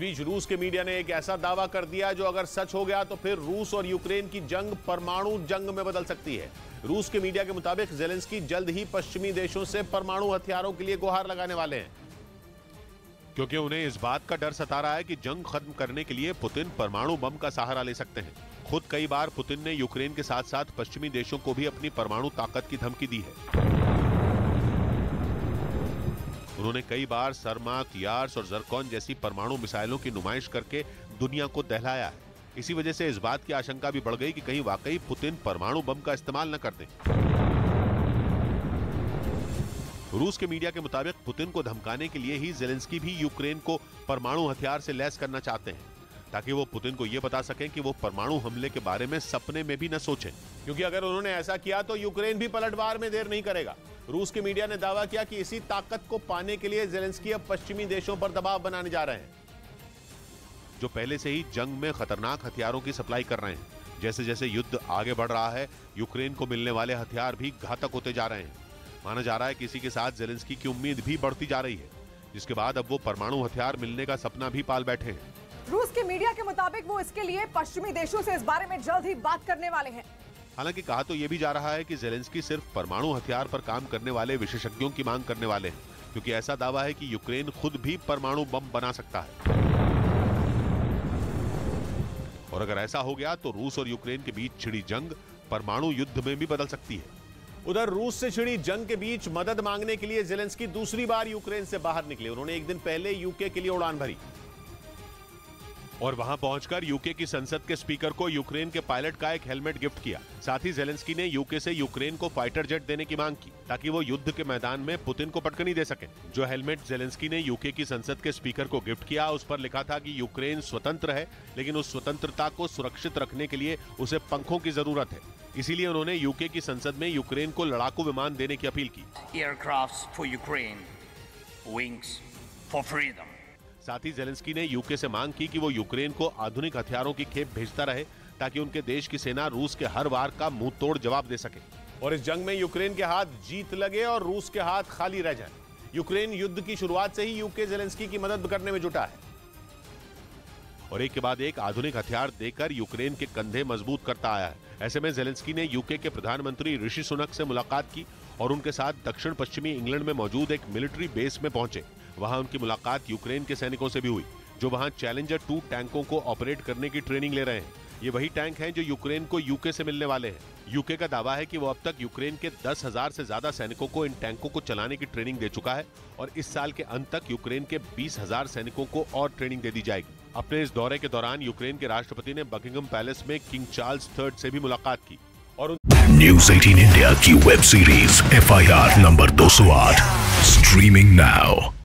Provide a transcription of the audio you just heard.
बीच रूस के मीडिया ने एक ऐसा दावा कर दिया जो अगर सच हो गया तो फिर रूस और यूक्रेन की जंग परमाणु जंग में बदल सकती है। रूस के मीडिया के मुताबिक ज़ेलेंस्की जल्द ही पश्चिमी देशों से परमाणु हथियारों के लिए गुहार लगाने वाले हैं, क्योंकि उन्हें इस बात का डर सता रहा है कि जंग खत्म करने के लिए पुतिन परमाणु बम का सहारा ले सकते हैं। खुद कई बार पुतिन ने यूक्रेन के साथ साथ पश्चिमी देशों को भी अपनी परमाणु ताकत की धमकी दी है। उन्होंने कई बार सरमात, यार्स और जरकॉन जैसी परमाणु मिसाइलों की नुमाइश करके दुनिया को दहलाया है। इसी वजह से इस बात की आशंका भी बढ़ गई कि कहीं वाकई पुतिन परमाणु बम का इस्तेमाल न कर दें। रूस के मीडिया के मुताबिक पुतिन को धमकाने के लिए ही ज़ेलेंस्की भी यूक्रेन को परमाणु हथियार से लैस करना चाहते हैं, ताकि वो पुतिन को यह बता सकें कि वो परमाणु हमले के बारे में सपने में भी न सोचें, क्योंकि अगर उन्होंने ऐसा किया तो यूक्रेन भी पलटवार में देर नहीं करेगा। रूस के मीडिया ने दावा किया कि इसी ताकत को पाने के लिए ज़ेलेंस्की अब पश्चिमी देशों पर दबाव बनाने जा रहे हैं, जो पहले से ही जंग में खतरनाक हथियारों की सप्लाई कर रहे हैं। जैसे जैसे युद्ध आगे बढ़ रहा है, यूक्रेन को मिलने वाले हथियार भी घातक होते जा रहे हैं। माना जा रहा है कि इसी के साथ ज़ेलेंस्की की उम्मीद भी बढ़ती जा रही है, जिसके बाद अब वो परमाणु हथियार मिलने का सपना भी पाल बैठे हैं। रूस के मीडिया के मुताबिक वो इसके लिए पश्चिमी देशों से इस बारे में जल्द ही बात करने वाले हैं। हालांकि कहा तो यह भी जा रहा है कि ज़ेलेंस्की सिर्फ परमाणु हथियार पर काम करने वाले विशेषज्ञों की मांग करने वाले हैं, क्योंकि ऐसा दावा है कि यूक्रेन खुद भी परमाणु बम बना सकता है। और अगर ऐसा हो गया तो रूस और यूक्रेन के बीच छिड़ी जंग परमाणु युद्ध में भी बदल सकती है। उधर रूस से छिड़ी जंग के बीच मदद मांगने के लिए ज़ेलेंस्की दूसरी बार यूक्रेन से बाहर निकले। उन्होंने एक दिन पहले यूके के लिए उड़ान भरी और वहां पहुंचकर यूके की संसद के स्पीकर को यूक्रेन के पायलट का एक हेलमेट गिफ्ट किया। साथ ही ज़ेलेंस्की ने यूके से यूक्रेन को फाइटर जेट देने की मांग की, ताकि वो युद्ध के मैदान में पुतिन को पटकनी दे सके। जो हेलमेट ज़ेलेंस्की ने यूके की संसद के स्पीकर को गिफ्ट किया, उस पर लिखा था कि यूक्रेन स्वतंत्र है, लेकिन उस स्वतंत्रता को सुरक्षित रखने के लिए उसे पंखों की जरूरत है। इसीलिए उन्होंने यूके की संसद में यूक्रेन को लड़ाकू विमान देने की अपील की। Aircrafts for Ukraine, wings for freedom. साथ ही ज़ेलेंस्की ने यूके से मांग की कि वो यूक्रेन को आधुनिक हथियारों की खेप भेजता रहे, ताकि उनके देश की सेना रूस के हर वार का मुंह तोड़ जवाब दे सके और इस जंग में यूक्रेन के हाथ जीत लगे और रूस के हाथ खाली रह जाए। यूक्रेन युद्ध की शुरुआत से ही यूके ज़ेलेंस्की की मदद करने में जुटा है और एक के बाद एक आधुनिक हथियार देकर यूक्रेन के कंधे मजबूत करता आया है। ऐसे में ज़ेलेंस्की ने यूके के प्रधानमंत्री ऋषि सुनक से मुलाकात की और उनके साथ दक्षिण पश्चिमी इंग्लैंड में मौजूद एक मिलिट्री बेस में पहुंचे। वहां उनकी मुलाकात यूक्रेन के सैनिकों से भी हुई, जो वहां चैलेंजर 2 टैंकों को ऑपरेट करने की ट्रेनिंग ले रहे हैं। ये वही टैंक हैं जो यूक्रेन को यूके से मिलने वाले हैं। यूके का दावा है कि वो अब तक यूक्रेन के 10,000 से ज्यादा सैनिकों को इन टैंकों को चलाने की ट्रेनिंग दे चुका है और इस साल के अंत तक यूक्रेन के 20,000 सैनिकों को और ट्रेनिंग दे दी जाएगी। अपने इस दौरे के दौरान यूक्रेन के राष्ट्रपति ने बकिंघम पैलेस में किंग चार्ल्स III से भी मुलाकात की और न्यूज़ 18 इंडिया की web series FIR number 208 streaming now.